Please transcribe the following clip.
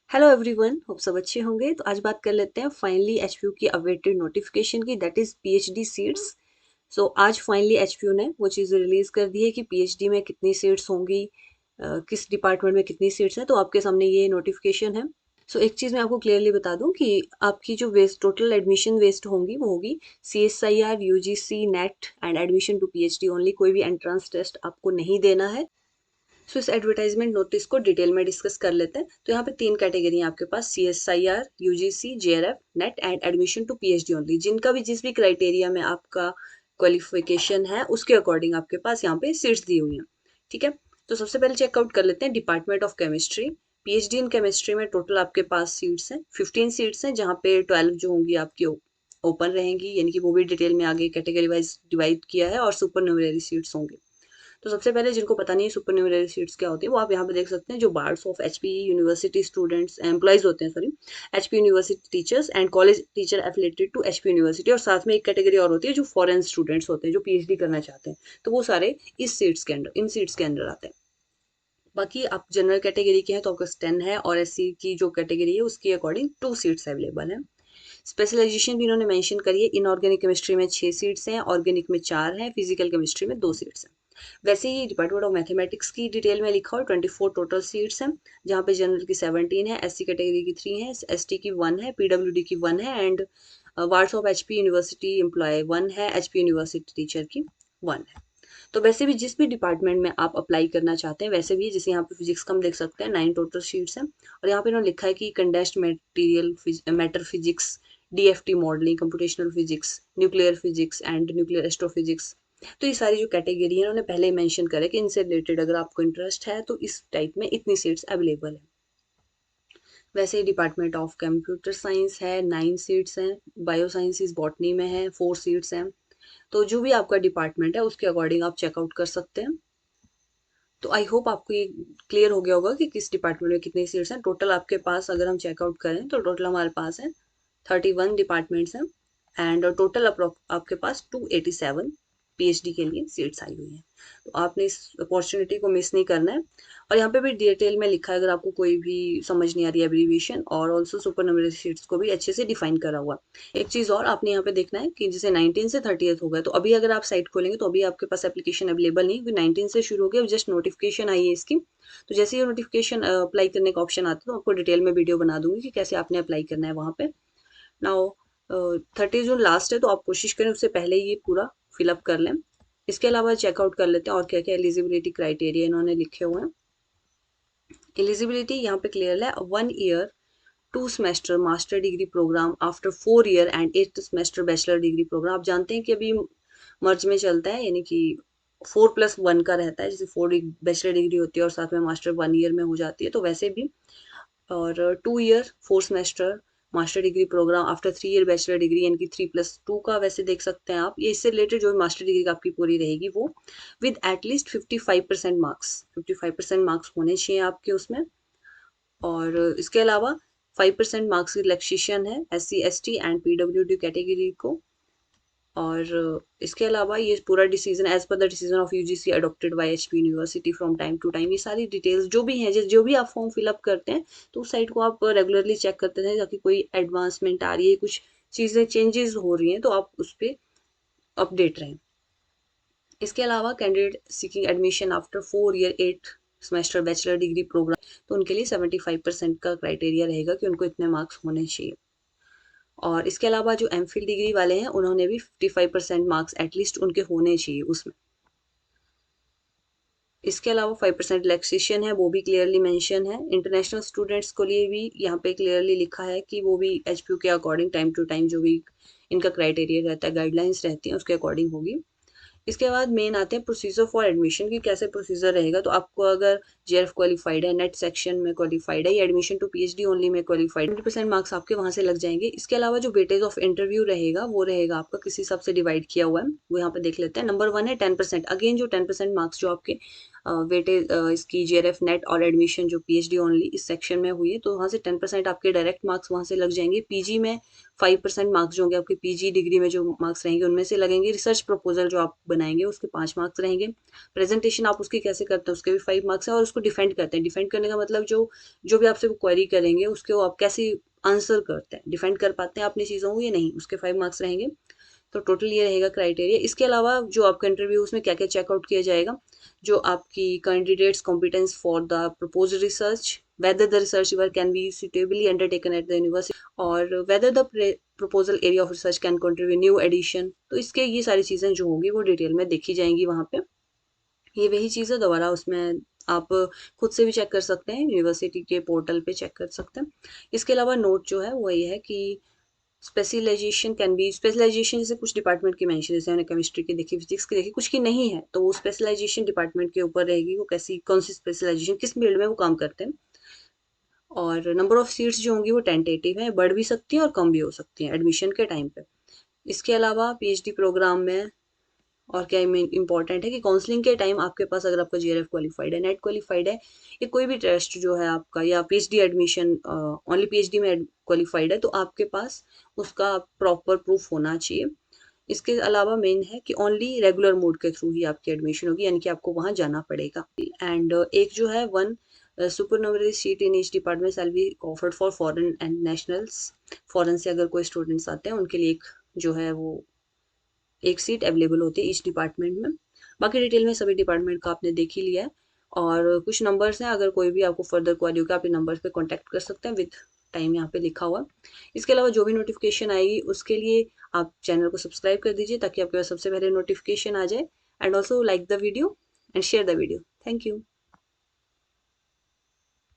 Hello everyone, hope सब अच्छे होंगे। तो आज बात कर लेते हैं फाइनली एचपीयू की अवेटेड नोटिफिकेशन की, दैट इज पीएचडी सीट्स। सो आज फाइनली एचपीयू ने वो चीज़ रिलीज कर दी है कि पीएचडी में कितनी सीट्स होंगी, किस डिपार्टमेंट में कितनी सीट्स हैं। तो आपके सामने ये नोटिफिकेशन है। सो एक चीज़ मैं आपको क्लियरली बता दूं कि आपकी जो वेस्ट टोटल एडमिशन वेस्ट होंगी वो होगी CSIR, UGC, NET and admission to PhD only. कोई भी एंट्रेंस टेस्ट आपको नहीं देना है। सो इस एडवर्टाइजमेंट नोटिस को डिटेल में डिस्कस कर लेते हैं। तो यहाँ पे 3 कैटेगरी है आपके पास: CSIR, UGC, JRF, NET and admission to PhD only. जिनका भी जिस भी क्राइटेरिया में आपका क्वालिफिकेशन है उसके अकॉर्डिंग आपके पास यहाँ पे सीट्स दी हुई हैं। ठीक है, तो सबसे पहले चेकआउट कर लेते हैं department of chemistry. PhD in chemistry में टोटल आपके पास सीट्स हैं 15 सीट्स हैं, जहाँ पे 12 जो होंगी आपकी ओपन रहेंगी, यानी कि वो भी डिटेल में आगे कैटेगरी वाइज डिवाइड किया है, और सुपर न्यूमररी सीट्स होंगी। तो सबसे पहले जिनको पता नहीं है सुपर न्यूमररी सीट्स क्या होती है, वो आप यहाँ पे देख सकते हैं। जो wards of HP University students employees होते हैं, sorry, HP University teachers and college teacher affiliated to HP University. और साथ में एक कैटेगरी और होती है जो फॉरेन स्टूडेंट्स होते हैं जो पीएचडी करना चाहते हैं, तो वो सारे इस सीट्स के अंदर, इन सीट्स के अंदर आते हैं। बाकी आप जनरल कैटेगरी के हैं तो आपका 10 है, और एससी की जो कैटेगरी है उसके अकॉर्डिंग 2 सीट्स अवेलेबल हैं। स्पेशलाइजेशन भी इन्होंने मेंशन करी है। इनऑर्गेनिक केमिस्ट्री में 6 सीट्स हैं, ऑर्गेनिक में 4 हैं, फिजिकल केमिस्ट्री में 2 सीट्स हैं। वैसे ही डिपार्टमेंट ऑफ मैथमेटिक्स की डिटेल में लिखा हो 24 टोटल सीट्स हैं, जहाँ पे जनरल की 17 है, एससी कैटेगरी की 3 है, एसटी की 1 है, पीडब्ल्यूडी की 1 है, and wards of HP University employ 1 है, एचपी यूनिवर्सिटी टीचर की 1 है। तो वैसे भी जिस भी डिपार्टमेंट में आप अप्लाई करना चाहते हैं, वैसे भी जैसे यहाँ पे फिजिक्स का हम देख सकते हैं 9 टोटल शीट्स हैं, और यहाँ पे इन्होंने लिखा है कि condensed material matter physics, DFT modelling, computational physics, nuclear physics and nuclear astrophysics. तो ये सारी जो कैटेगरी है इन्होंने पहले ही मेंशन करे कि इनसे रिलेटेड अगर आपको इंटरेस्ट है तो इस टाइप में इतनी सीट्स अवेलेबल है। वैसे ही डिपार्टमेंट ऑफ कंप्यूटर साइंस है, 9 सीट्स हैं। बायो साइंसिस बॉटनी में है, 4 सीट्स हैं। तो जो भी आपका डिपार्टमेंट है उसके अकॉर्डिंग आप चेकआउट कर सकते हैं। तो आई होप आपको ये क्लियर हो गया होगा कि किस डिपार्टमेंट में कितनी सीट्स हैं। टोटल आपके पास अगर हम चेकआउट करें तो टोटल हमारे पास है 31 डिपार्टमेंट्स हैं, एंड टोटल आपके पास 287 पीएचडी के लिए सीट्स आई हुई हैं। तो आपने इस अपॉर्चुनिटी को मिस नहीं करना है। और यहाँ पे भी डिटेल में लिखा है, अगर आपको कोई भी समझ नहीं आ रही है एब्रीविएशन, और ऑल्सो सुपर न्यूमररी सीट्स को भी अच्छे से डिफाइन करा हुआ। एक चीज़ और आपने यहाँ पे देखना है कि जैसे 19 से 30th हो गए, तो अभी अगर आप साइट खोलेंगे तो अभी आपके पास एप्लीकेशन अवेलेबल नहीं, क्योंकि 19 से शुरू हो गया, जस्ट नोटिफिकेशन आई है इसकी। तो जैसे ये नोटिफिकेशन अप्लाई करने का ऑप्शन आता है तो आपको डिटेल में वीडियो बना दूंगी कि कैसे आपने अप्लाई करना है वहाँ पे। नाउ 30 जून लास्ट है, तो आप कोशिश करें उससे पहले ये पूरा फिलअप कर लें। इसके अलावा चेकआउट कर लेते हैं और क्या क्या एलिजिबिलिटी क्राइटेरिया इन्होंने लिखे हुए हैं। एलिजिबिलिटी यहाँ पे क्लियर है: 1 year 2 semester master degree program after 4 year and 8 semester bachelor degree program. आप जानते हैं कि अभी मर्ज में चलता है, यानी कि 4+1 का रहता है, जैसे 4 बैचलर डिग्री होती है और साथ में मास्टर 1 ईयर में हो जाती है, तो वैसे भी। और 2 year 4 semester master degree program after 3 year bachelor degree, यानी कि 3+2 का वैसे देख सकते हैं आप। ये इससे रिलेटेड जो मास्टर डिग्री आपकी पूरी रहेगी वो विद एटलीस्ट 55% मार्क्स, 55% मार्क्स होने चाहिए आपके उसमें। और इसके अलावा 5% मार्क्स की रिलैक्सेशन है SC ST and PWD category को। और इसके अलावा ये पूरा decision as per the decision of UGC adopted by HP University from time to time. ये सारी डिटेल्स जो भी हैं, जो भी आप फॉर्म फिलअप करते हैं, तो उस साइट को आप रेगुलरली चेक करते रहें, ताकि कोई एडवांसमेंट आ रही है, कुछ चीज़ें चेंजेस हो रही हैं, तो आप उस पर अपडेट रहें। इसके अलावा candidate seeking admission after 4 year 8 semester bachelor degree program, तो उनके लिए 75% का क्राइटेरिया रहेगा कि उनको इतने मार्क्स होने चाहिए। और इसके अलावा जो एमफिल डिग्री वाले हैं उन्होंने भी 55% मार्क्स एटलीस्ट उनके होने चाहिए उसमें। इसके अलावा 5% रिलैक्सेशन है, वो भी क्लियरली मेंशन है। इंटरनेशनल स्टूडेंट्स के लिए भी यहाँ पे क्लियरली लिखा है कि वो भी एचपीयू के अकॉर्डिंग टाइम टू टाइम जो भी इनका क्राइटेरिया रहता है, गाइडलाइंस रहती हैं, उसके अकॉर्डिंग होगी। इसके बाद मेन आते हैं प्रोसीजर फॉर एडमिशन की, कैसे प्रोसीजर रहेगा। तो आपको अगर जेआरएफ क्वालिफाइड है, नेट सेक्शन में क्वालिफाइड है, या एडमिशन टू पीएचडी ओनली में क्वालिफाइड, 20% मार्क्स आपके वहाँ से लग जाएंगे। इसके अलावा जो वेटेज ऑफ इंटरव्यू रहेगा वो रहेगा आपका किसी हिसाब से डिवाइड किया हुआ है, वो यहाँ पे देख लेते हैं। नंबर 1 है 10%। अगेन जो 10% मार्क्स जो आपके वेटेज इसकी जेआरएफ नेट और एडमिशन जो पीएचडी ओनली इस सेक्शन में हुई है, तो वहाँ से 10% आपके डायरेक्ट मार्क्स वहाँ से लग जाएंगे। पीजी में 5% मार्क्स जो होंगे आपके पीजी डिग्री में जो मार्क्स रहेंगे उनमें से लगेंगे। रिसर्च प्रपोजल जो आप बनाएंगे उसके 5 मार्क्स रहेंगे। प्रेजेंटेशन आप उसकी कैसे करते हैं उसके भी 5 मार्क्स हैं। और उसको डिफेंड करते हैं, डिफेंड करने का मतलब जो भी आपसे क्वेरी करेंगे उसके वो आप कैसे आंसर करते हैं, डिफेंड कर पाते हैं अपनी चीज़ों को या नहीं, उसके 5 मार्क्स रहेंगे। तो टोटल ये रहेगा क्राइटेरिया। इसके अलावा जो आपका इंटरव्यू उसमें क्या क्या चेकआउट किया जाएगा, जो आपकी candidates competence for the propose research, whether the research work can be suitably undertaken at the university, और whether the proposal area of research can contribute new addition। तो इसके ये सारी चीज़ें जो होंगी वो डिटेल में देखी जाएंगी वहाँ पे। ये वही चीज़ है, दोबारा उसमें आप खुद से भी चेक कर सकते हैं, यूनिवर्सिटी के पोर्टल पे चेक कर सकते हैं। इसके अलावा नोट जो है वो ये है कि स्पेशलाइजेशन कैन बी, स्पेशलाइजेशन जैसे कुछ डिपार्टमेंट की मेंशन, जैसे हमने केमिस्ट्री की देखी, फिजिक्स की देखी, कुछ की नहीं है, तो वो स्पेशलाइजेशन डिपार्टमेंट के ऊपर रहेगी, वो कैसी कौन सी स्पेशलाइजेशन किस फील्ड में वो काम करते हैं। और नंबर ऑफ सीट्स जो होंगी वो टेंटेटिव है, बढ़ भी सकती हैं और कम भी हो सकती हैं एडमिशन के टाइम पे। इसके अलावा पीएचडी प्रोग्राम में और क्या इंपॉर्टेंट है कि काउंसलिंग के टाइम आपके पास अगर आपका जेआरएफ क्वालिफाइड है, नेट क्वालिफाइड है, या कोई भी टेस्ट जो है आपका, या पीएचडी एडमिशन ओनली पीएचडी में क्वालिफाइड है, तो आपके पास उसका प्रॉपर प्रूफ होना चाहिए। इसके अलावा मेन है कि ओनली रेगुलर मोड के थ्रू ही आपकी एडमिशन होगी, यानी कि आपको वहाँ जाना पड़ेगा। एंड एक जो है one supernumerary seat in each department shall be offered for foreign and nationals. Foreign से अगर कोई स्टूडेंट्स आते हैं उनके लिए एक जो है वो एक सीट अवेलेबल होती है ईच डिपार्टमेंट में। बाकी डिटेल में सभी डिपार्टमेंट का आपने देख ही लिया है। और कुछ नंबर्स हैं, अगर कोई भी आपको फर्दर क्वारी होगा आप इन नंबर्स पे कांटेक्ट कर सकते हैं, विद टाइम यहाँ पे लिखा हुआ। इसके अलावा जो भी नोटिफिकेशन आएगी उसके लिए आप चैनल को सब्सक्राइब कर दीजिए ताकि आपके पास सबसे पहले नोटिफिकेशन आ जाए। And also like the video and share the video. Thank you.